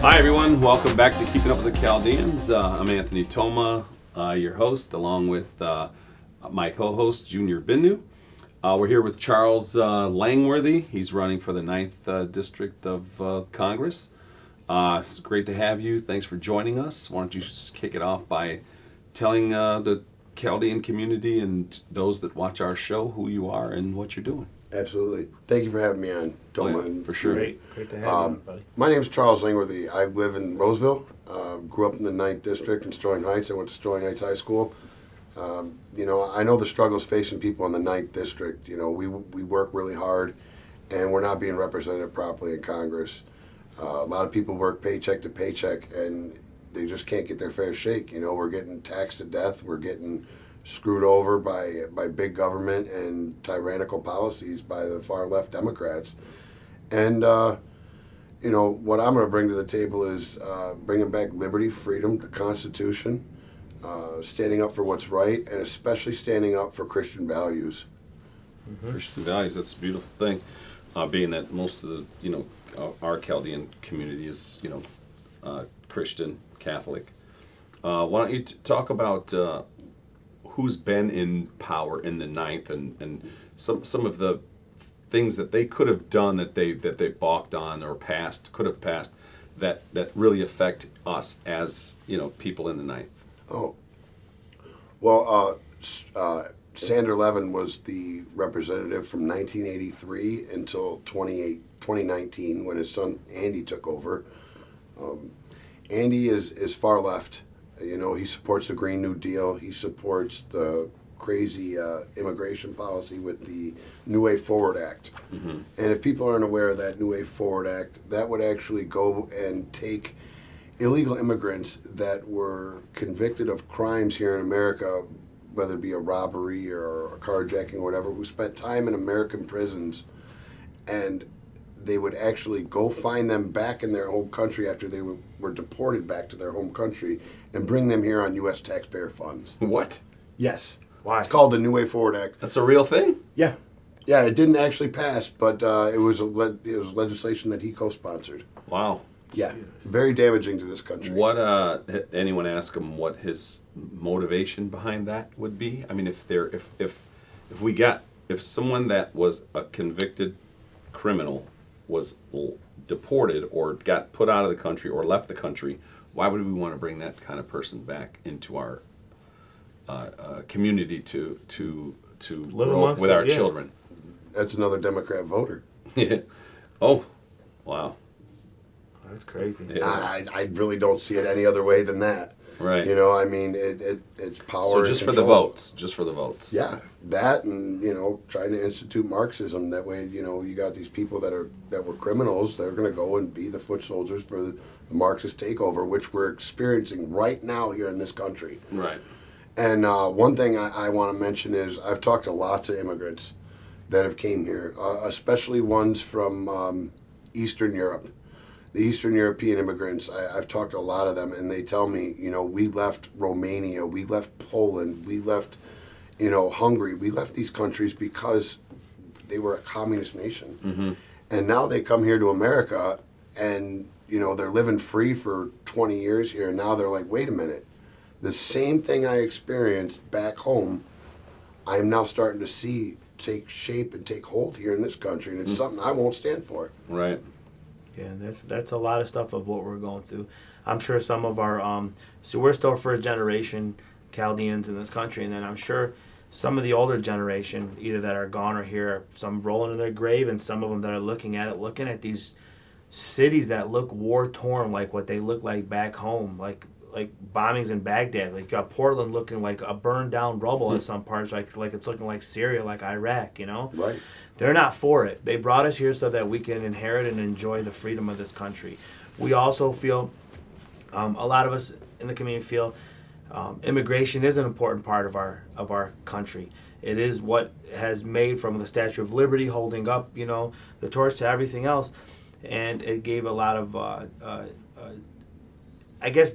Hi everyone, welcome back to Keeping Up with the Chaldeans. I'm Anthony Toma, your host, along with my co-host, Junior Binno. We're here with Charles Langworthy. He's running for the 9th District of Congress. It's great to have you. Thanks for joining us. Why don't you just kick it off by telling the Chaldean community and those that watch our show who you are and what you're doing. Absolutely. Thank you for having me on, Toma. Oh, yeah, for sure. Great to have you, buddy. My name is Charles Langworthy. I live in Roseville. Grew up in the 9th District in Sterling Heights. I went to Sterling Heights High School. I know the struggles facing people in the 9th District. We work really hard, and we're not being represented properly in Congress. A lot of people work paycheck to paycheck, and they just can't get their fair shake. We're getting taxed to death. We're getting screwed over by big government and tyrannical policies by the far left Democrats. And, what I'm going to bring to the table is bringing back liberty, freedom, the Constitution, standing up for what's right, and especially standing up for Christian values. Mm-hmm. Christian values, that's a beautiful thing. Being that most of the, our Chaldean community is, Christian, Catholic. Why don't you talk about who's been in power in the 9th and some of the things that they could have done that they balked on or could have passed that really affect us as people in the 9th. Oh, well, Sander Levin was the representative from 1983 until 2019 when his son Andy took over. Andy is far left. He supports the Green New Deal. He supports the crazy immigration policy with the New Way Forward Act. Mm-hmm. And if people aren't aware of that New Way Forward Act, that would actually go and take illegal immigrants that were convicted of crimes here in America, whether it be a robbery or a carjacking or whatever, who spent time in American prisons, and they would actually go find them back in their home country after they were deported back to their home country and bring them here on U.S. taxpayer funds. What? Yes. Why? It's called the New Way Forward Act. That's a real thing? Yeah. Yeah, it didn't actually pass, but it was legislation that he co-sponsored. Wow. Yeah, very damaging to this country. What, anyone ask him what his motivation behind that would be? I mean, if someone that was a convicted criminal was deported or got put out of the country or left the country, why would we want to bring that kind of person back into our community to grow with our children? That's another Democrat voter. Yeah. Oh, wow. That's crazy. Yeah. I really don't see it any other way than that. Right. It's power. So just for the votes. Just for the votes. Yeah, that and trying to institute Marxism. That way, you got these people that were criminals. They're going to go and be the foot soldiers for the Marxist takeover, which we're experiencing right now here in this country. Right. And one thing I want to mention is I've talked to lots of immigrants that have came here, especially ones from Eastern Europe. The Eastern European immigrants, I've talked to a lot of them, and they tell me, we left Romania, we left Poland, we left, Hungary, we left these countries because they were a communist nation. Mm-hmm. And now they come here to America, and, they're living free for 20 years here, and now they're like, wait a minute, the same thing I experienced back home, I'm now starting to see take shape and take hold here in this country, and it's something I won't stand for. Right. Yeah, that's a lot of stuff of what we're going through. I'm sure some of our so we're still first generation Chaldeans in this country, and then I'm sure some of the older generation, either that are gone or here, some rolling in their grave, and some of them that are looking at these cities that look war torn, like what they look like back home, like bombings in Baghdad. Like you got Portland looking like a burned down rubble in some parts, like it's looking like Syria, like Iraq. Right. They're not for it. They brought us here so that we can inherit and enjoy the freedom of this country. We also feel, a lot of us in the community feel, immigration is an important part of our country. It is what has made from the Statue of Liberty holding up, the torch to everything else, and it gave a lot of,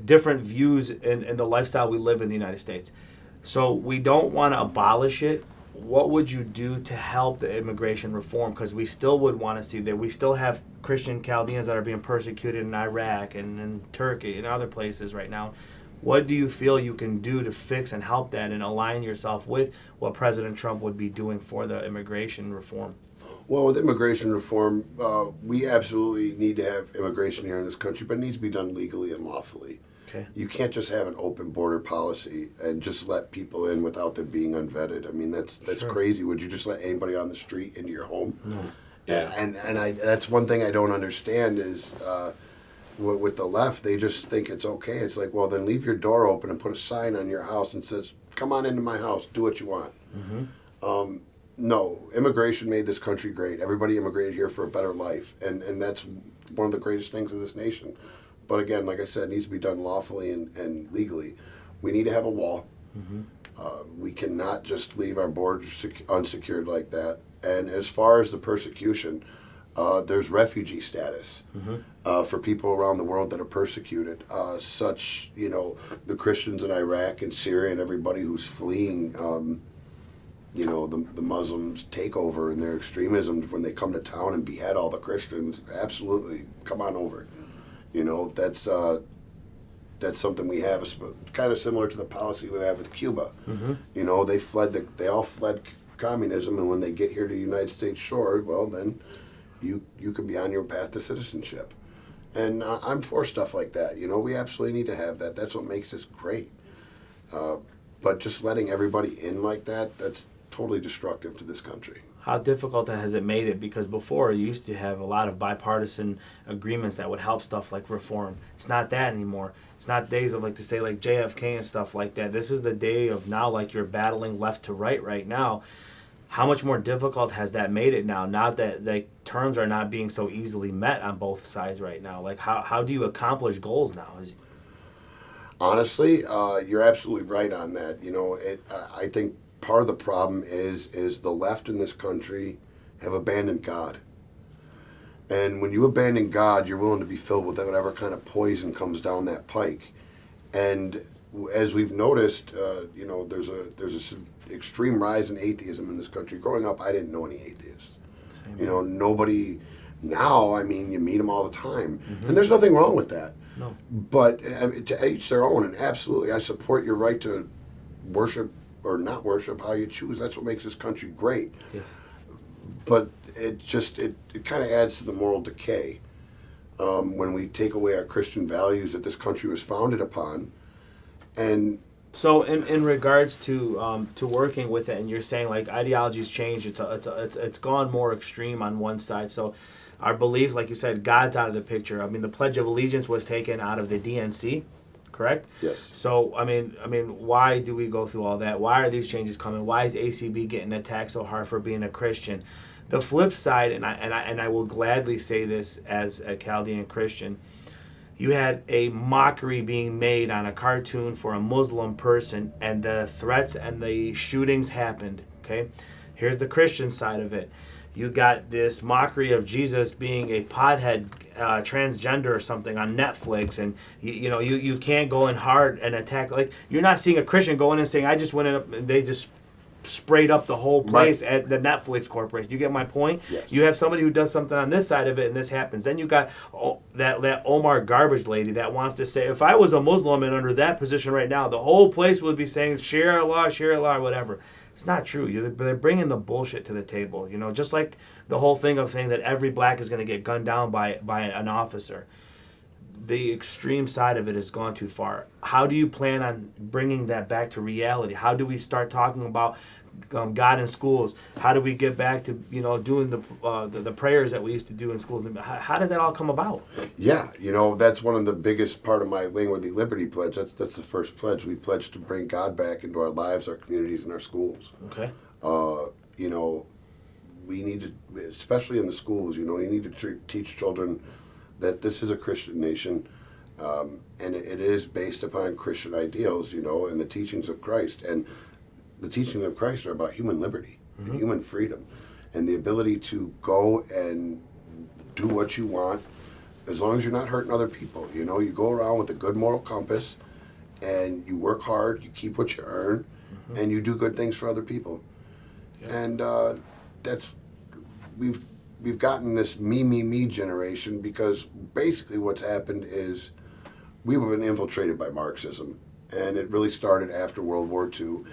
different views in the lifestyle we live in the United States. So we don't want to abolish it. what would you do to help the immigration reform? Because we still would want to see that. We still have Christian Chaldeans that are being persecuted in Iraq and in Turkey and other places right now. What do you feel you can do to fix and help that and align yourself with what President Trump would be doing for the immigration reform? Well, with immigration reform, we absolutely need to have immigration here in this country, but it needs to be done legally and lawfully. Okay. You can't just have an open border policy and just let people in without them being unvetted. I mean, that's Sure. crazy. Would you just let anybody on the street into your home? No. Yeah. And that's one thing I don't understand is with the left, they just think it's okay. It's like, well, then leave your door open and put a sign on your house and says, "Come on into my house, do what you want." Mm-hmm. No, immigration made this country great. Everybody immigrated here for a better life, and that's one of the greatest things of this nation. But again, like I said, it needs to be done lawfully and legally. We need to have a wall. Mm-hmm. We cannot just leave our borders unsecured like that. And as far as the persecution, there's refugee status for people around the world that are persecuted, such, the Christians in Iraq and Syria and everybody who's fleeing, the Muslims takeover and their extremism when they come to town and behead all the Christians. Absolutely, come on over. That's something we have, kind of similar to the policy we have with Cuba. Mm-hmm. They all fled communism, and when they get here to the United States shore, well, then you could be on your path to citizenship. And I'm for stuff like that. We absolutely need to have that. That's what makes us great. But just letting everybody in like that, that's totally destructive to this country. How difficult has it made it? Because before you used to have a lot of bipartisan agreements that would help stuff like reform. It's not that anymore. It's not days of like JFK and stuff like that. This is the day of now, like you're battling left to right now. How much more difficult has that made it now? Now that terms are not being so easily met on both sides right now. Like how do you accomplish goals now? Honestly, you're absolutely right on that. I think part of the problem is the left in this country have abandoned God. And when you abandon God, you're willing to be filled with whatever kind of poison comes down that pike. And as we've noticed, there's an extreme rise in atheism in this country. Growing up, I didn't know any atheists. Nobody. Now, you meet them all the time, and there's nothing wrong with that. No. But to each their own, and absolutely, I support your right to worship or not worship how you choose. That's what makes this country great. Yes. But it kind of adds to the moral decay when we take away our Christian values that this country was founded upon. And so in regards to working with it, and you're saying like ideology's changed, it's gone more extreme on one side. So our beliefs, like you said, God's out of the picture. The Pledge of Allegiance was taken out of the DNC, correct? yes. So why do we go through all that? Why are these changes coming? Why is ACB getting attacked so hard for being a Christian? The flip side, and I will gladly say this as a Chaldean Christian, you had a mockery being made on a cartoon for a Muslim person, and the threats and the shootings happened. Okay, here's the Christian side of it. You got this mockery of Jesus being a pothead, transgender or something on Netflix, and you can't go in hard and attack. Like, you're not seeing a Christian going in and saying, "I just went in up," and they just sprayed up the whole place at the Netflix corporation. You get my point? Yes. You have somebody who does something on this side of it, and this happens. Then you got that Omar garbage lady that wants to say, if I was a Muslim and under that position right now, the whole place would be saying, share Allah, whatever. It's not true. They're bringing the bullshit to the table. Just like the whole thing of saying that every black is going to get gunned down by an officer. The extreme side of it has gone too far. How do you plan on bringing that back to reality? How do we start talking about God in schools? How do we get back to doing the prayers that we used to do in schools? How does that all come about? Yeah, that's one of the biggest part of my Langworthy Liberty Pledge. That's the first pledge. We pledge to bring God back into our lives, our communities, and our schools. Okay. We need to, especially in the schools, you need to teach children that this is a Christian nation, and it is based upon Christian ideals, and the teachings of Christ. And the teachings of Christ are about human liberty and human freedom, and the ability to go and do what you want, as long as you're not hurting other people. You go around with a good moral compass, and you work hard, you keep what you earn, and you do good things for other people. and that's we've gotten this me generation because basically what's happened is we've been infiltrated by Marxism, and it really started after World War II.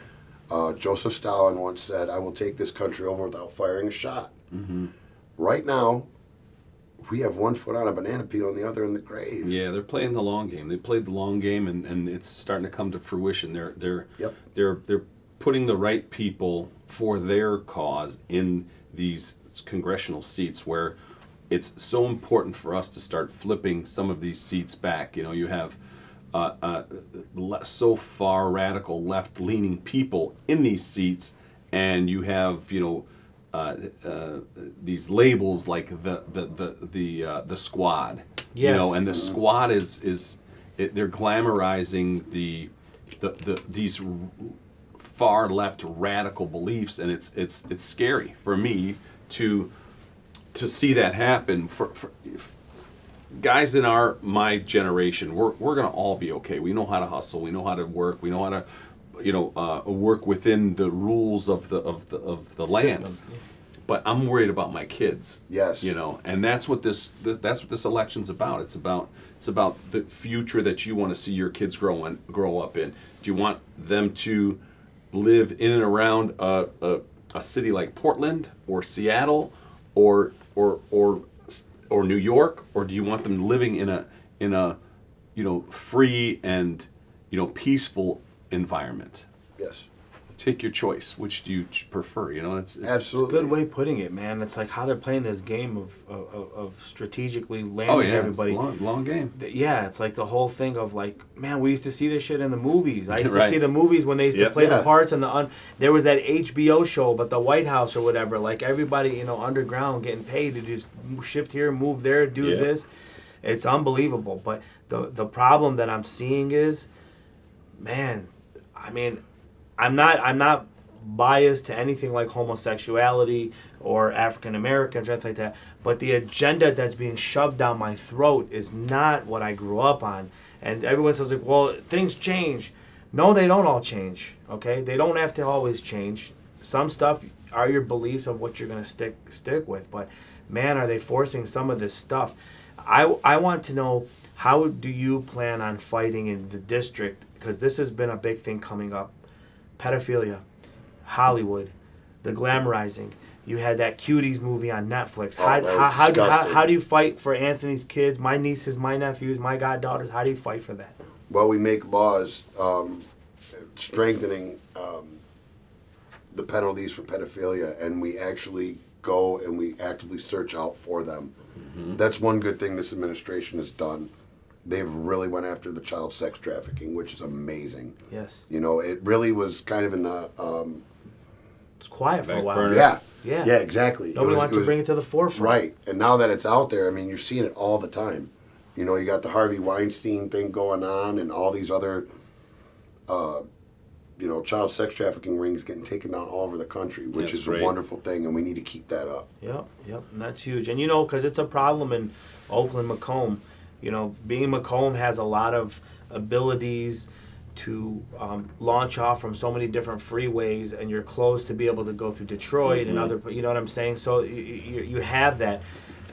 Joseph Stalin once said, "I will take this country over without firing a shot." Mm-hmm. Right now, we have one foot on a banana peel and the other in the grave. Yeah, they're playing the long game. They played the long game, and it's starting to come to fruition. They're putting the right people for their cause in these congressional seats where it's so important for us to start flipping some of these seats back. You know, you have so far radical left-leaning people in these seats, and you have these labels like the squad. Yes. You know, and the squad they're glamorizing these far left radical beliefs, and it's scary for me to see that happen. For guys in my generation, we're gonna all be okay. We know how to hustle. We know how to work. We know how to work within the rules of the land. System. But I'm worried about my kids. Yes. You know, and that's what this election's about. It's about the future that you want to see your kids grow up in. Do you want them to live in and around a city like Portland or Seattle or New York, or do you want them living in a free and peaceful environment? Yes. Take your choice. Which do you prefer? It's Absolutely. Good way of putting it, man. It's like how they're playing this game of strategically landing everybody. It's long game. Yeah, it's like the whole thing of like, man, we used to see this shit in the movies. I used to Right. see the movies when they used to Yep. play the Yeah. parts and there was that HBO show about the White House or whatever. Like everybody, underground getting paid to just shift here, move there, do Yeah. this. It's unbelievable. But the problem that I'm seeing is, man, I mean, I'm not biased to anything like homosexuality or African Americans or anything like that, but the agenda that's being shoved down my throat is not what I grew up on. And everyone says like, well, things change. No, they don't all change. Okay, they don't have to always change. Some stuff are your beliefs of what you're gonna stick with, but man, are they forcing some of this stuff? I want to know, how do you plan on fighting in the district, because this has been a big thing coming up. Pedophilia, Hollywood, the glamorizing. You had that Cuties movie on Netflix. Oh, that was disgusting. How do you fight for Anthony's kids, my nieces, my nephews, my goddaughters? How do you fight for that? Well, we make laws strengthening the penalties for pedophilia, and we actually go and we actively search out for them. Mm-hmm. That's one good thing this administration has done. They've really went after the child sex trafficking, which is amazing. Yes. It really was kind of in the... It's quiet for a Back while. burner. Yeah, exactly. Nobody wants to bring it to the forefront. Right, and now that it's out there, I mean, you're seeing it all the time. You got the Harvey Weinstein thing going on and all these other, child sex trafficking rings getting taken down all over the country, which That's is great. a wonderful thing, and we need to keep that up. Yep, and that's huge. And because it's a problem in Oakland, Macomb. Being Macomb has a lot of abilities to launch off from so many different freeways, and you're close to be able to go through Detroit and other. You know what I'm saying? So you have that.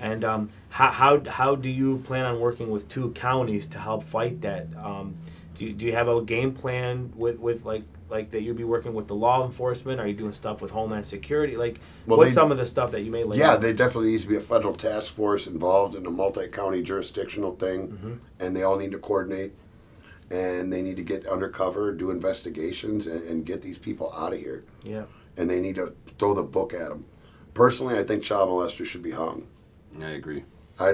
And how do you plan on working with two counties to help fight that? Do you have a game plan with like that you'd be working with the law enforcement? Are you doing stuff with Homeland Security? What's some of the stuff that you may lay out? There definitely needs to be a federal task force involved in a multi-county jurisdictional thing, and they all need to coordinate, and they need to get undercover, do investigations, and get these people out of here. Yeah. And they need to throw the book at them. Personally, I think child molesters should be hung. I agree. I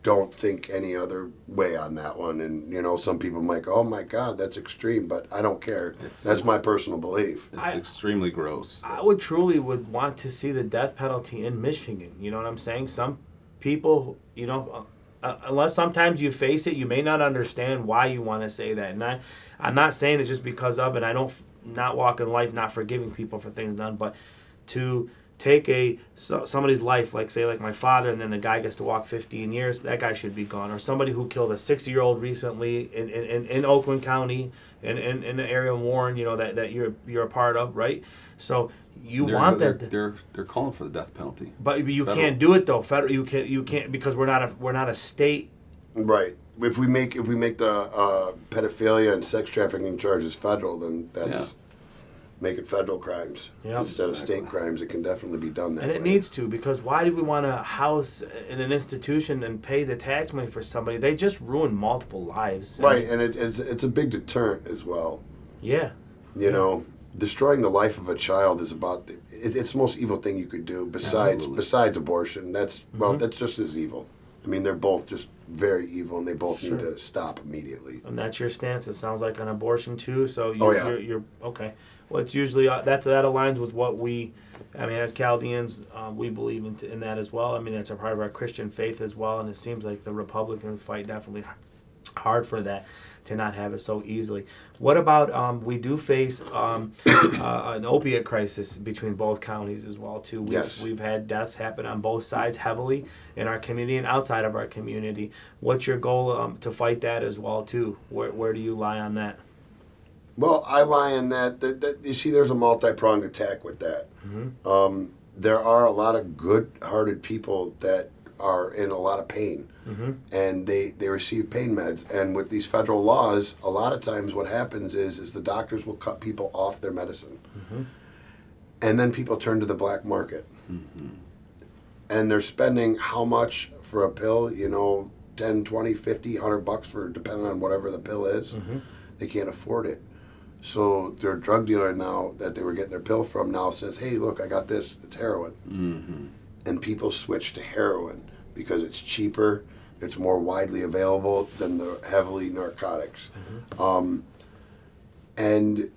don't think any other way on that one. And some people might go, "Oh my God, that's extreme," but I don't care. That's my personal belief. It's extremely gross. I would truly want to see the death penalty in Michigan. You know what I'm saying? Some people, unless sometimes you face it, you may not understand why you want to say that. And I'm not saying it just because of it. I don't not walk in life not forgiving people for things done, but to take somebody's life, like my father, and then the guy gets to walk 15 years, that guy should be gone. Or somebody who killed a 6-year-old recently in Oakland County, in the area of Warren, that you're a part of, right? So You want that. They're calling for the death penalty. But you Federal. can't do it though. Federal, you can't because we're not a state. Right. If we make the pedophilia and sex trafficking charges federal, then that's make it federal crimes Yeah. instead of state crimes. It can definitely be done that And way. it needs to, because why do we want to house in an institution and pay the tax money for somebody? They just ruin multiple lives. Right, and it's a big deterrent as well. Yeah. You know, destroying the life of a child is about it's the most evil thing you could do besides abortion. That's that's just as evil. I mean, they're both just very evil, and they both need to stop immediately. And that's your stance. It sounds like on abortion too. So you're okay. Well, it's usually that aligns with what we, I mean, as Chaldeans, we believe in that as well. I mean, that's a part of our Christian faith as well. And it seems like the Republicans fight definitely hard for that, to not have it so easily. What about we do face an opiate crisis between both counties as well too. We've had deaths happen on both sides heavily in our community and outside of our community. What's your goal to fight that as well too? Where do you lie on that? Well, I lie in that you see, there's a multi-pronged attack with that. Mm-hmm. There are a lot of good-hearted people that are in a lot of pain, and they receive pain meds. And with these federal laws, a lot of times what happens is the doctors will cut people off their medicine, and then people turn to the black market, and they're spending how much for a pill? You know, 10, 20, 50, $100 for, depending on whatever the pill is. They can't afford it. So their drug dealer now that they were getting their pill from now says, hey, look, I got this. It's heroin. And people switch to heroin because it's cheaper, it's more widely available than the heavily narcotics. And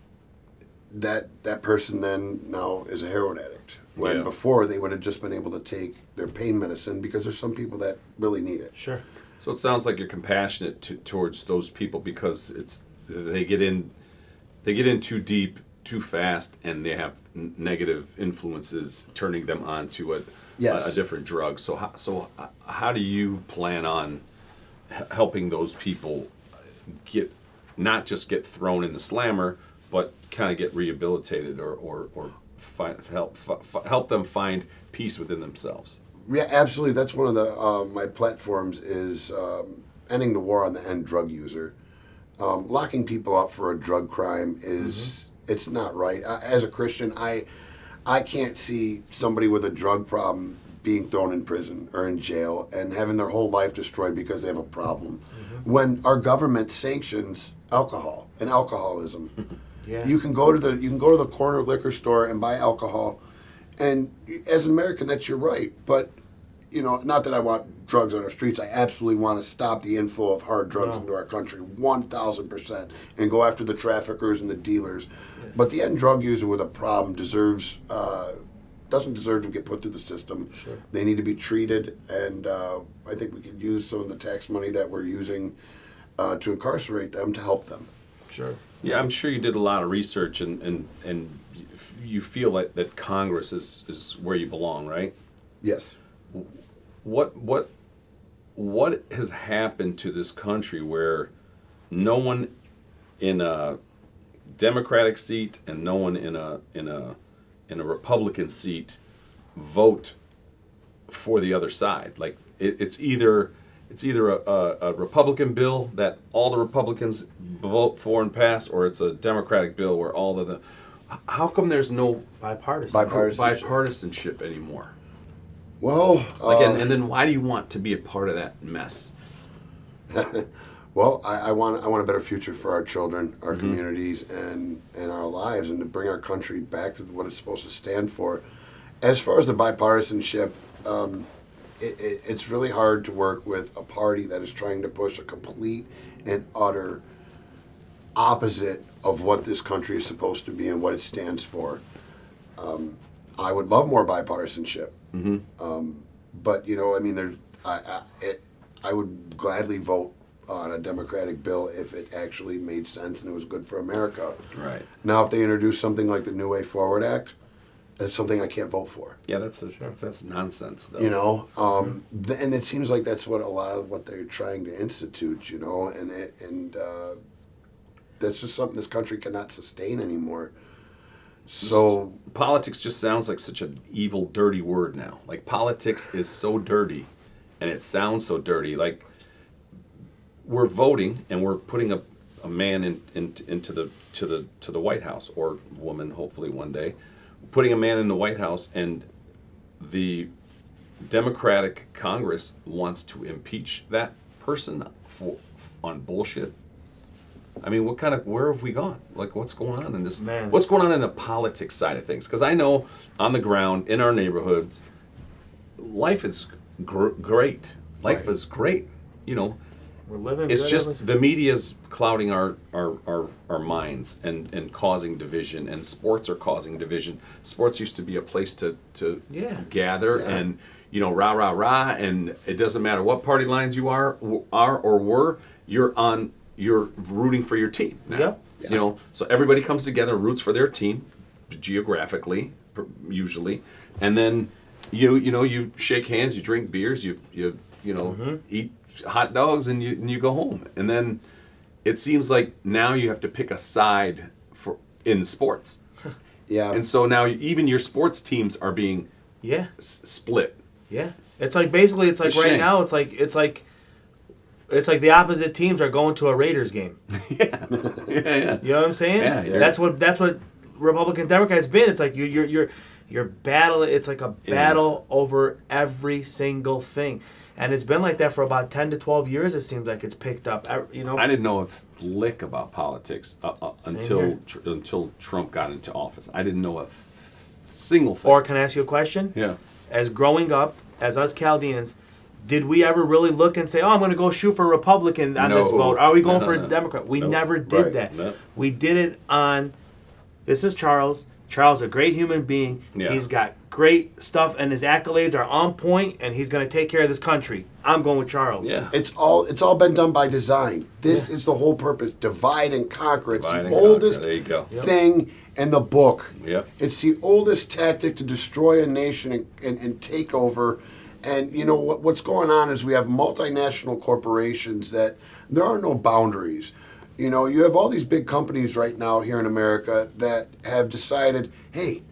that person then now is a heroin addict. When before they would have just been able to take their pain medicine, because there's some people that really need it. Sure. So it sounds like you're compassionate towards those people, because they get in too deep, too fast, and they have negative influences turning them on to a different drug. So how do you plan on helping those people not just get thrown in the slammer, but kind of get rehabilitated or help them find peace within themselves? Yeah, absolutely. That's one of the my platforms is ending the war on the end drug user. Locking people up for a drug crime is it's not right. As a Christian, I can't see somebody with a drug problem being thrown in prison or in jail and having their whole life destroyed because they have a problem. When our government sanctions alcohol and alcoholism, you can go to the corner liquor store and buy alcohol, and as an American, that's your right. But you know, not that I want drugs on our streets. I absolutely want to stop the inflow of hard drugs into our country, 1,000%, and go after the traffickers and the dealers. Yes. But the end drug user with a problem doesn't deserve to get put through the system. Sure. They need to be treated, and I think we could use some of the tax money that we're using to incarcerate them to help them. Sure. Yeah, I'm sure you did a lot of research, and you feel like that Congress is where you belong, right? Yes. What has happened to this country where no one in a Democratic seat and no one in a Republican seat vote for the other side? Like it's either a Republican bill that all the Republicans vote for and pass, or it's a Democratic bill where all of the. How come there's no bipartisanship anymore? Well, and then why do you want to be a part of that mess? Well, I want a better future for our children, our communities, and our lives, and to bring our country back to what it's supposed to stand for. As far as the bipartisanship, it's really hard to work with a party that is trying to push a complete and utter opposite of what this country is supposed to be and what it stands for. I would love more bipartisanship. But you know, I mean, I would gladly vote on a Democratic bill if it actually made sense and it was good for America. Right. Now, if they introduce something like the New Way Forward Act, that's something I can't vote for. Yeah, that's nonsense, though. You know, and it seems like that's what a lot of what they're trying to institute. You know, and that's just something this country cannot sustain anymore. So Politics just sounds like such an evil, dirty word now. Like, politics is so dirty, and it sounds so dirty. Like, we're voting and we're putting a man into the White House, or woman, hopefully one day, putting a man in the White House, and the Democratic Congress wants to impeach that person on bullshit. I mean, where have we gone? Like, what's going on in this? Man. What's going on in the politics side of things? Because I know on the ground, in our neighborhoods, life is great. Life Right. is great. You know, We're living. it's good just ever- the media's clouding our minds and causing division, and sports are causing division. Sports used to be a place to Yeah. gather Yeah. and, you know, rah rah rah, and it doesn't matter what party lines you are or were, you're rooting for your team now. Yep. You know, so everybody comes together, roots for their team geographically, usually, and then you shake hands, you drink beers, you eat hot dogs, and you go home. And then it seems like now you have to pick a side in sports. yeah, And so now even your sports teams are being Yeah. split. Yeah. It's like basically it's like a right shame. now it's like the opposite teams are going to a Raiders game. Yeah. You know what I'm saying? Yeah, yeah. That's what Republican Democrats been. It's like you're battling. It's like a battle over every single thing, and it's been like that for about 10 to 12 years. It seems like it's picked up. You know. I didn't know a lick about politics until here. Trump got into office. I didn't know a single thing. Or can I ask you a question? Yeah. As growing up, as us Chaldeans, did we ever really look and say, "Oh, I'm going to go shoot for Republican on this No. vote"? Are we going No, for no. Democrat? We No. never did Right. that. No. We did it on. This is Charles. Charles, a great human being. Yeah. He's got great stuff, and his accolades are on point, and he's going to take care of this country. I'm going with Charles. Yeah. it's all been done by design. This is the whole purpose: divide and conquer. It's Divide the and conquer. oldest There you go. thing in the book. Yep. It's the oldest tactic to destroy a nation and take over. And you know what's going on is we have multinational corporations that there are no boundaries. You know, you have all these big companies right now here in America that have decided, hey,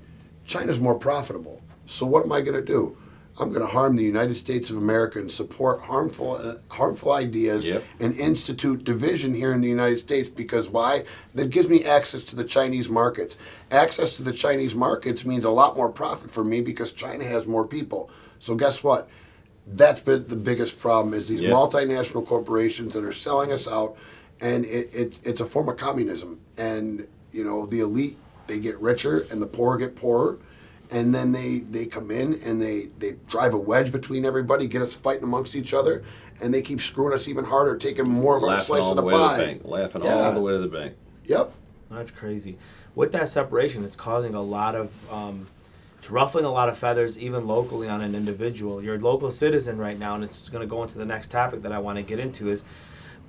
China's more profitable. So what am I going to do? I'm going to harm the United States of America and support harmful ideas Yep. and institute division here in the United States. Because why? That gives me access to the Chinese markets. Access to the Chinese markets means a lot more profit for me because China has more people. So guess what? That's been the biggest problem is these Yep. multinational corporations that are selling us out, and it's a form of communism. And you know, the elite, they get richer and the poor get poorer. And then they come in and they drive a wedge between everybody, get us fighting amongst each other, and they keep screwing us even harder, taking more of our Laughing slice all of the the way to the pie. bank. Laughing Yeah. all the way to the bank. Yep. That's crazy. With that separation, it's causing a lot of, it's ruffling a lot of feathers, even locally on an individual. You're a local citizen right now, and it's going to go into the next topic that I want to get into is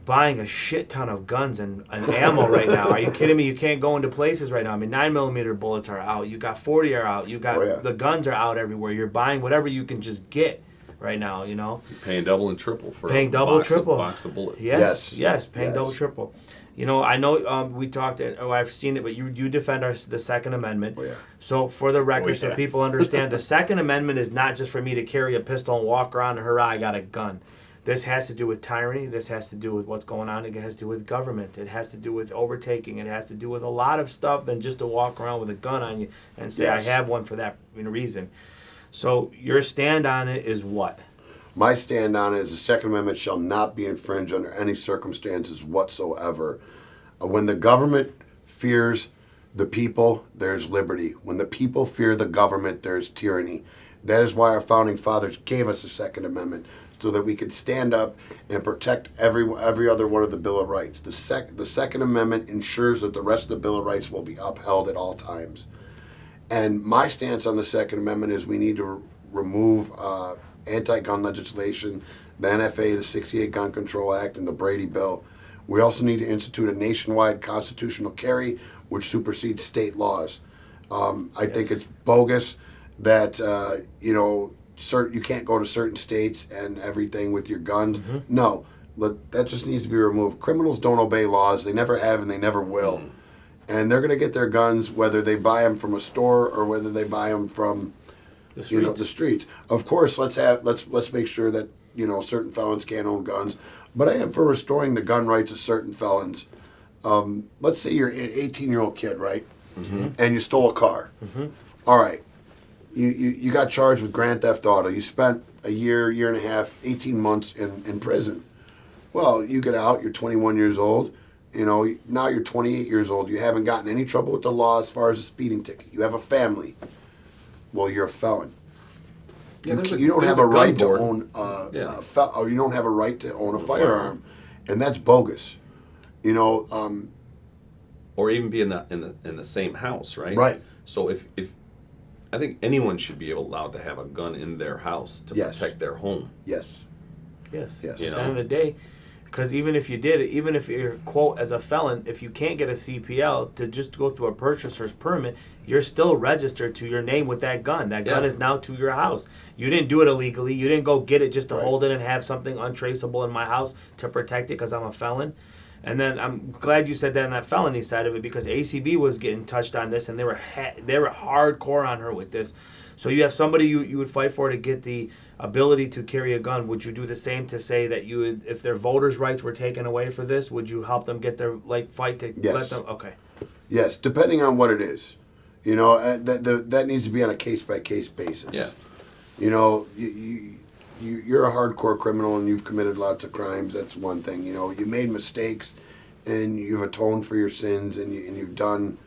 buying a shit ton of guns and ammo right now. Are you kidding me? You can't go into places right now. I mean, 9mm bullets are out. You got 40 are out. You got Oh, yeah. the guns are out everywhere. You're buying whatever you can just get right now. You know. Paying double and triple for Paying a double, box triple. of bullets. Yes, Yes. paying Yes. double, triple. You know, I know we talked, I've seen it, but you defend the Second Amendment. Oh, yeah. So for the record, Oh, so yeah. people understand, the Second Amendment is not just for me to carry a pistol and walk around and hurrah, I got a gun. This has to do with tyranny. This has to do with what's going on. It has to do with government. It has to do with overtaking. It has to do with a lot of stuff than just to walk around with a gun on you and say, Yes. I have one for that reason. So your stand on it is what? My stand on it is the Second Amendment shall not be infringed under any circumstances whatsoever. When the government fears the people, there's liberty. When the people fear the government, there's tyranny. That is why our founding fathers gave us the Second Amendment, so that we could stand up and protect every other one of the Bill of Rights. The Second Amendment ensures that the rest of the Bill of Rights will be upheld at all times. And my stance on the Second Amendment is we need to remove anti-gun legislation, the NFA, the 68 Gun Control Act, and the Brady Bill. We also need to institute a nationwide constitutional carry, which supersedes state laws. I think it's bogus that, you can't go to certain states and everything with your guns. Mm-hmm. No, that just needs to be removed. Criminals don't obey laws. They never have and they never will. and they're going to get their guns whether they buy them from a store or whether they buy them from the streets. Of course, let's make sure that certain felons can't own guns. But I am for restoring the gun rights of certain felons. Let's say you're an 18-year-old kid, right? Mm-hmm. And you stole a car. Mm-hmm. All right. You got charged with grand theft auto. You spent a year and a half, 18 months in prison. Well, you get out, you're 21 years old. Now you're 28 years old. You haven't gotten any trouble with the law as far as a speeding ticket. You have a family. Well, you're a felon. Yeah, you don't have a right to own or you don't have a right to own a firearm, and that's bogus. Or even be in the same house, right? Right. So if I think anyone should be allowed to have a gun in their house to protect their home. Yes. Yes. Yes. At the end of the day, because even if you're quote as a felon, if you can't get a CPL to just go through a purchaser's permit, you're still registered to your name with that gun. That gun is now to your house. You didn't do it illegally. You didn't go get it just to hold it and have something untraceable in my house to protect it because I'm a felon. And then I'm glad you said that on that felony side of it, because ACB was getting touched on this, and they were hardcore on her with this. So you have somebody you would fight for to get the ability to carry a gun. Would you do the same to say that you would, if their voters' rights were taken away for this, would you help them get their fight to let them? Okay. Yes, depending on what it is. That needs to be on a case-by-case basis. Yeah. You're a hardcore criminal and you've committed lots of crimes. That's one thing. You made mistakes and you've atoned for your sins and you've done.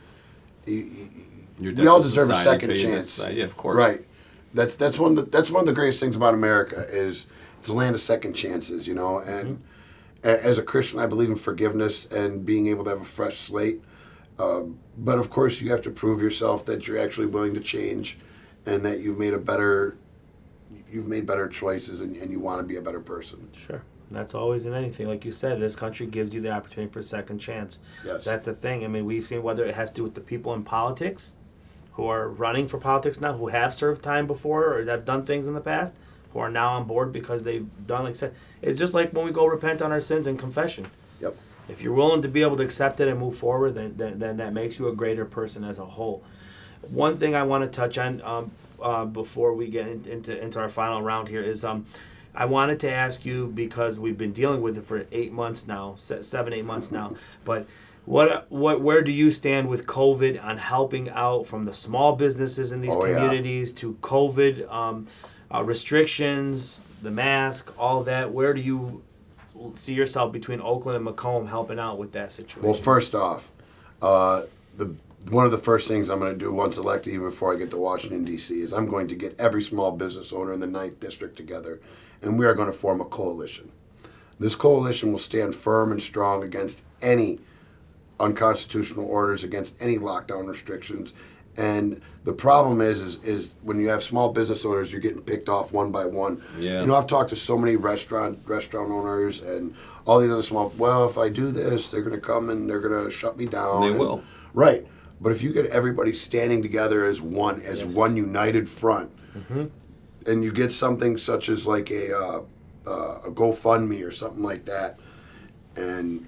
We all deserve a second chance. Yeah, of course. Right. That's one of the greatest things about America is it's a land of second chances. And as a Christian, I believe in forgiveness and being able to have a fresh slate. But of course, you have to prove yourself that you're actually willing to change, and that you've made better choices, and you want to be a better person. Sure. That's always in anything. Like you said, this country gives you the opportunity for a second chance. Yes. That's the thing. I mean, we've seen whether it has to do with the people in politics who are running for politics now, who have served time before or have done things in the past, who are now on board because they've done, like I said, it's just like when we go repent on our sins and confession. Yep. If you're willing to be able to accept it and move forward, then that makes you a greater person as a whole. One thing I want to touch on before we get into our final round here is I wanted to ask you, because we've been dealing with it for 8 months now, 7-8 months now, but where do you stand with COVID on helping out from the small businesses in these communities to COVID restrictions, the mask, all of that? Where do you see yourself between Oakland and Macomb helping out with that situation? Well, first off, one of the first things I'm going to do once elected, even before I get to Washington, D.C., is I'm going to get every small business owner in the 9th District together, and we are going to form a coalition. This coalition will stand firm and strong against any unconstitutional orders, against any lockdown restrictions. And the problem is when you have small business owners, you're getting picked off one by one. Yeah. I've talked to so many restaurant owners and all these other small, well, if I do this, they're going to come and they're going to shut me down. They will. Right. But if you get everybody standing together as one united front, and you get something such as like a GoFundMe or something like that, and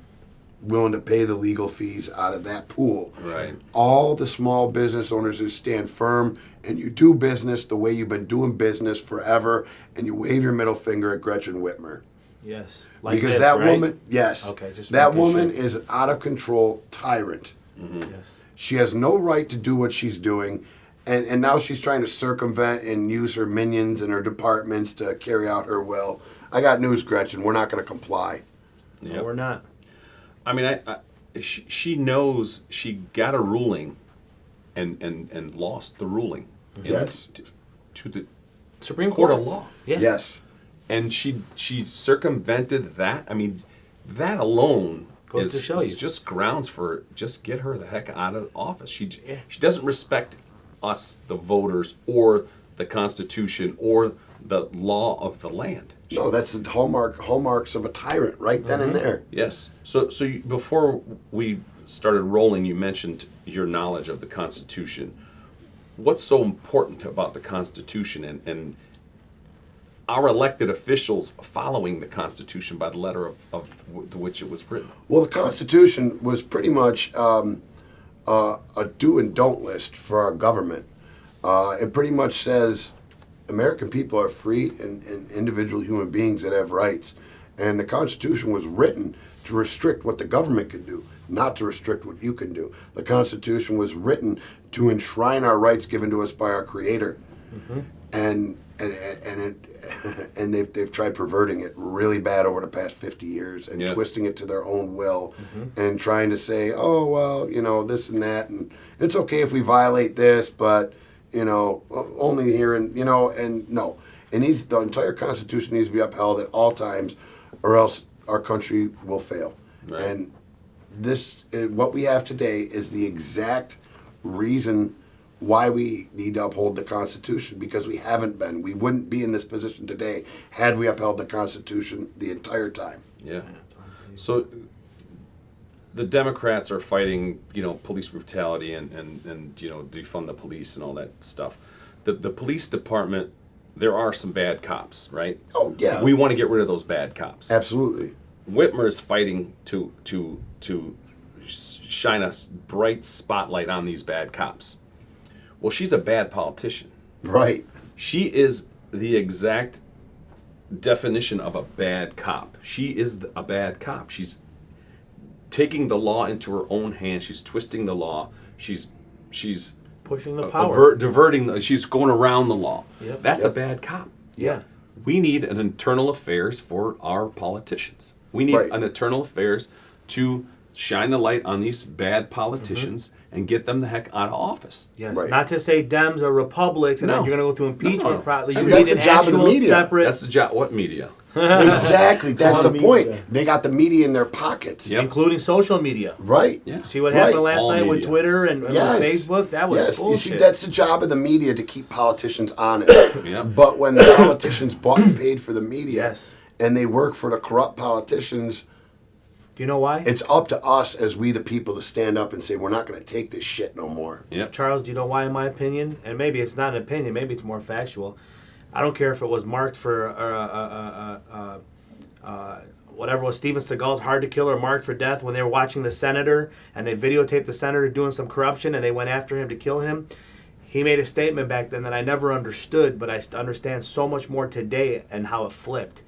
willing to pay the legal fees out of that pool. Right. All the small business owners who stand firm and you do business the way you've been doing business forever, and you wave your middle finger at Gretchen Whitmer. Yes. Because that woman, yes. Okay, just that making woman sure. is an out of control tyrant. Yes. She has no right to do what she's doing. And now she's trying to circumvent and use her minions and her departments to carry out her will. I got news, Gretchen. We're not going to comply. No, we're not. I mean, she knows she got a ruling and lost the ruling. Yes. To the Supreme Court Court of Law. Yeah. Yes. And she circumvented that. I mean, that alone Goes to show is you. just grounds for just get her the heck out of office. She doesn't respect us, the voters, or the Constitution, or the law of the land. No, that's the hallmarks of a tyrant right then and there. Yes. So before we started rolling, you mentioned your knowledge of the Constitution. What's so important about the Constitution and our elected officials following the Constitution by the letter of which it was written? Well, the Constitution was pretty much a do and don't list for our government. It pretty much says American people are free and individual human beings that have rights. And the Constitution was written to restrict what the government can do, not to restrict what you can do. The Constitution was written to enshrine our rights given to us by our Creator. Mm-hmm. And they've tried perverting it really bad over the past 50 years and twisting it to their own will and trying to say, oh, well, this and that, and it's okay if we violate this, but, only here and no. The entire Constitution needs to be upheld at all times or else our country will fail. Right. And what we have today is the exact reason why we need to uphold the Constitution, because we haven't been. We wouldn't be in this position today had we upheld the Constitution the entire time. Yeah. So the Democrats are fighting, police brutality and defund the police and all that stuff. The police department, there are some bad cops, right? Oh, yeah. We want to get rid of those bad cops. Absolutely. Whitmer is fighting to shine a bright spotlight on these bad cops. Well, she's a bad politician. Right. She is the exact definition of a bad cop. She is a bad cop. She's taking the law into her own hands. She's twisting the law. She's pushing the power. Diverting. She's going around the law. Yep. That's a bad cop. Yeah. We need an internal affairs for our politicians. We need an internal affairs to shine the light on these bad politicians and get them the heck out of office. Yes, right. Not to say Dems are Republicans and then you're going to go through impeachment. No. That's the job of the media. That's the job. What media? Exactly. That's the point. They got the media in their pockets. Yep. Including social media. Right. Yeah. See what happened last All night media. with Twitter and with Facebook? That was bullshit. You see, that's the job of the media, to keep politicians honest. But when the politicians bought and paid for the media and they work for the corrupt politicians, do you know why? it's up to us as we the people to stand up and say, we're not going to take this shit no more. Yep. Charles, do you know why, in my opinion? And maybe it's not an opinion, maybe it's more factual. I don't care if it was marked for whatever was Steven Seagal's Hard to Kill or Marked for Death, when they were watching the senator and they videotaped the senator doing some corruption and they went after him to kill him. He made a statement back then that I never understood, but I understand so much more today and how it flipped.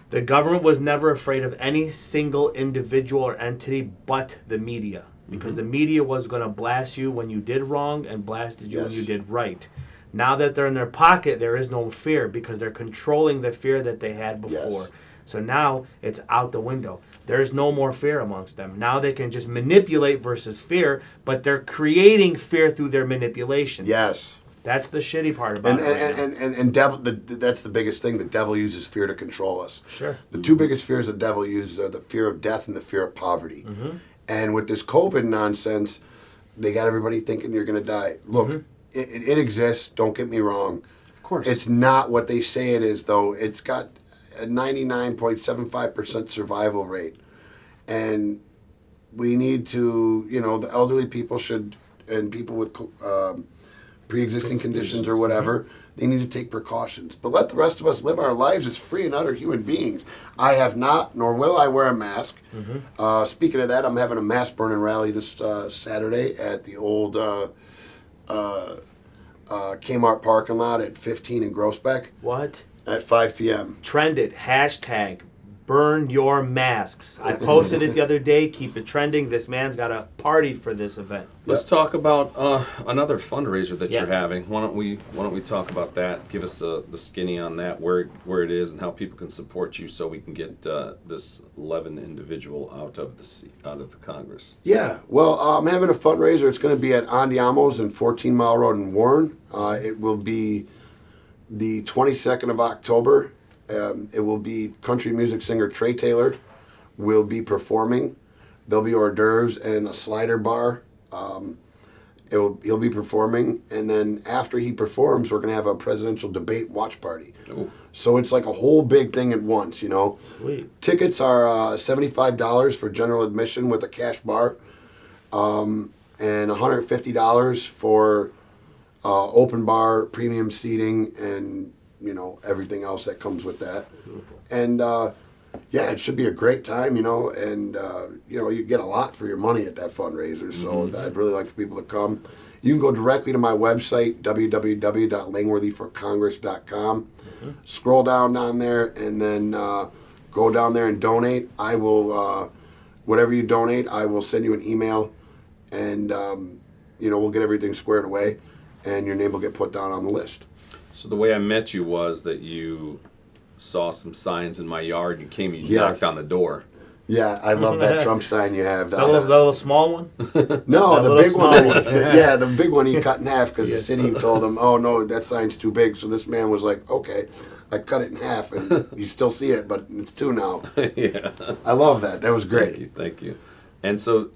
The government was never afraid of any single individual or entity but the media, because the media was going to blast you when you did wrong and blasted you when you did right. Now that they're in their pocket, there is no fear because they're controlling the fear that they had before. Yes. So now it's out the window. There's no more fear amongst them. Now they can just manipulate versus fear, but they're creating fear through their manipulation. Yes. That's the shitty part about it. And devil, that's the biggest thing. The devil uses fear to control us. Sure. The two biggest fears the devil uses are the fear of death and the fear of poverty. And with this COVID nonsense, they got everybody thinking you're going to die. Look, it exists. Don't get me wrong. Of course. It's not what they say it is, though. It's got a 99.75% survival rate. And we need to, the elderly people should, and people with pre-existing conditions or whatever, they need to take precautions. But let the rest of us live our lives as free and utter human beings. I have not, nor will I wear a mask. Speaking of that, I'm having a mask burning rally this Saturday at the old Kmart parking lot at 15 in Groesbeck. What? At 5 p.m. Trend it. Hashtag burn your masks. I posted it the other day. Keep it trending. This man's got a party for this event. Let's talk about another fundraiser that you're having. Why don't we talk about that? Give us the skinny on that, where it is, and how people can support you, so we can get this 11 individual out of the Congress. Yeah, well, I'm having a fundraiser. It's going to be at Andiamo's and 14 Mile Road in Warren. It will be the 22nd of October. It will be country music singer Trey Taylor will be performing. There'll be hors d'oeuvres and a slider bar. He'll be performing, and then after he performs, we're going to have a presidential debate watch party. Ooh. So it's like a whole big thing at once, Sweet. Tickets are $75 for general admission with a cash bar, and $150 for open bar, premium seating, and everything else that comes with that. And yeah, it should be a great time, and you get a lot for your money at that fundraiser. So I'd really like for people to come. You can go directly to my website, www.langworthyforcongress.com. Scroll down there, and then go down there and donate. I will, whatever you donate, I will send you an email, and we'll get everything squared away, and your name will get put down on the list. So the way I met you was that you saw some signs in my yard. You came, you Yes. knocked on the door. Yeah, I love that Trump sign you have. The little small one? No, That the little big small one. one. The big one he cut in half because the city told him, "Oh no, that sign's too big." So this man was like, "Okay." I cut it in half, and you still see it, but it's two now. Yeah. I love that. That was great. Thank you. And so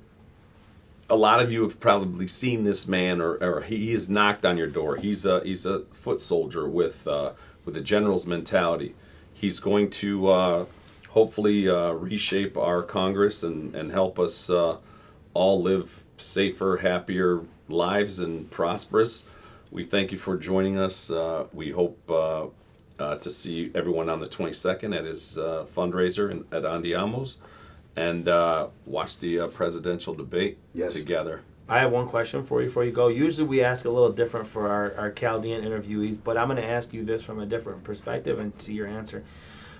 a lot of you have probably seen this man, or he has knocked on your door. He's a foot soldier with a general's mentality. He's going to hopefully reshape our Congress and help us all live safer, happier lives and prosperous. We thank you for joining us. We hope to see everyone on the 22nd at his fundraiser at Andiamo's, and watch the presidential debate together. I have one question for you before you go. Usually we ask a little different for our Chaldean interviewees, but I'm going to ask you this from a different perspective and see your answer.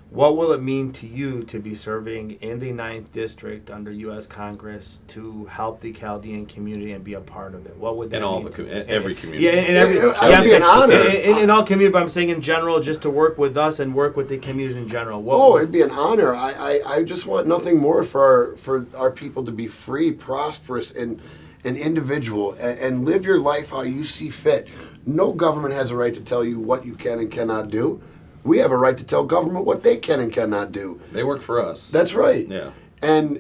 What will it mean to you to be serving in the 9th District under U.S. Congress to help the Chaldean community and be a part of it? What would that In all mean? every community. Yeah, in every. It I'm would be an honor. saying in all community, but I'm saying in general, just to work with us and work with the communities in general. It'd be an honor. I just want nothing more for our people to be free, prosperous, and an individual, and live your life how you see fit. No government has a right to tell you what you can and cannot do. We have a right to tell government what they can and cannot do. They work for us. That's right. Yeah. And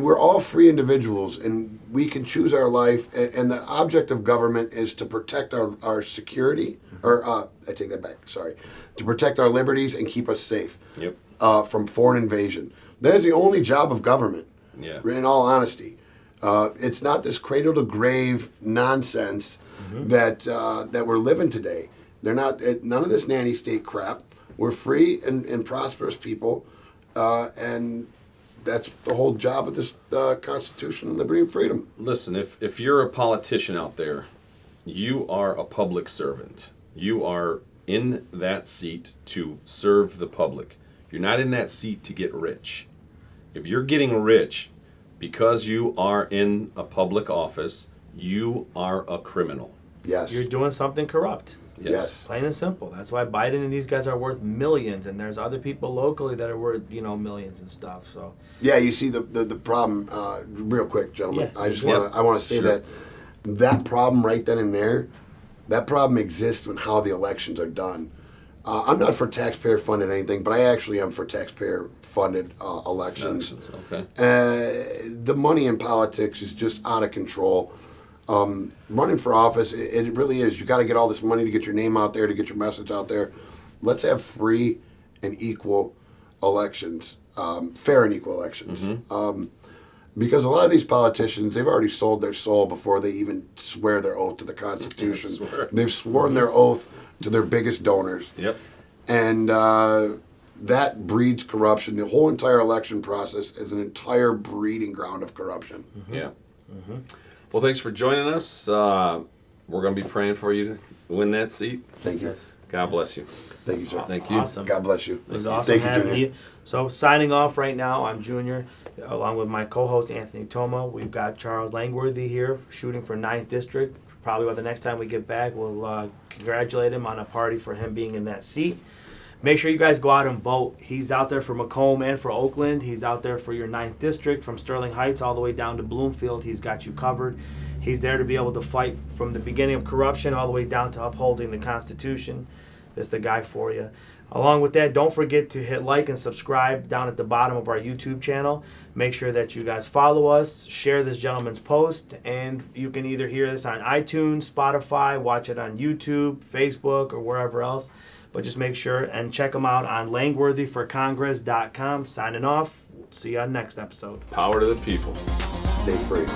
we're all free individuals, and we can choose our life. And the object of government is to protect our security, or I take that back. Sorry, to protect our liberties and keep us safe. Yep. From foreign invasion. That is the only job of government. Yeah. In all honesty, it's not this cradle to grave nonsense that we're living today. They're not none of this nanny state crap. We're free and prosperous people, and that's the whole job of this Constitution, liberty, and freedom. Listen, if you're a politician out there, you are a public servant. You are in that seat to serve the public. You're not in that seat to get rich. If you're getting rich because you are in a public office, you are a criminal. Yes. You're doing something corrupt. Yes. Plain and simple. That's why Biden and these guys are worth millions, and there's other people locally that are worth millions and stuff. So Yeah, you see the problem. Real quick, gentlemen. Yeah. I just Yeah. want to say Sure. that problem right then and there, that problem exists when how the elections are done. I'm not for taxpayer funded anything, but I actually am for taxpayer funded elections. Okay. The money in politics is just out of control. Running for office, it really is. You got to get all this money to get your name out there, to get your message out there. Let's have free and equal elections, fair and equal elections. Because a lot of these politicians, they've already sold their soul before they even swear their oath to the Constitution. They've sworn their oath to their biggest donors. Yep. And that breeds corruption. The whole entire election process is an entire breeding ground of corruption. Yeah. Well, thanks for joining us. We're going to be praying for you to win that seat. Thank you. yes. God bless you. Thank you, sir. Thank you. Awesome. God bless you. It was awesome Thank you, having Junior. you. So signing off right now, I'm Junior, along with my co-host Anthony Toma. We've got Charles Langworthy here, shooting for 9th District. Probably by the next time we get back, we'll congratulate him on a party for him being in that seat. Make sure you guys go out and vote. He's out there for Macomb and for Oakland. He's out there for your 9th District, from Sterling Heights all the way down to Bloomfield. He's got you covered. He's there to be able to fight from the beginning of corruption all the way down to upholding the Constitution. That's the guy for you. Along with that, don't forget to hit like and subscribe down at the bottom of our YouTube channel. Make sure that you guys follow us, share this gentleman's post, and you can either hear this on iTunes, Spotify, watch it on YouTube, Facebook, or wherever else. But just make sure and check them out on langworthyforcongress.com. Signing off. See you on next episode. Power to the people. Stay free.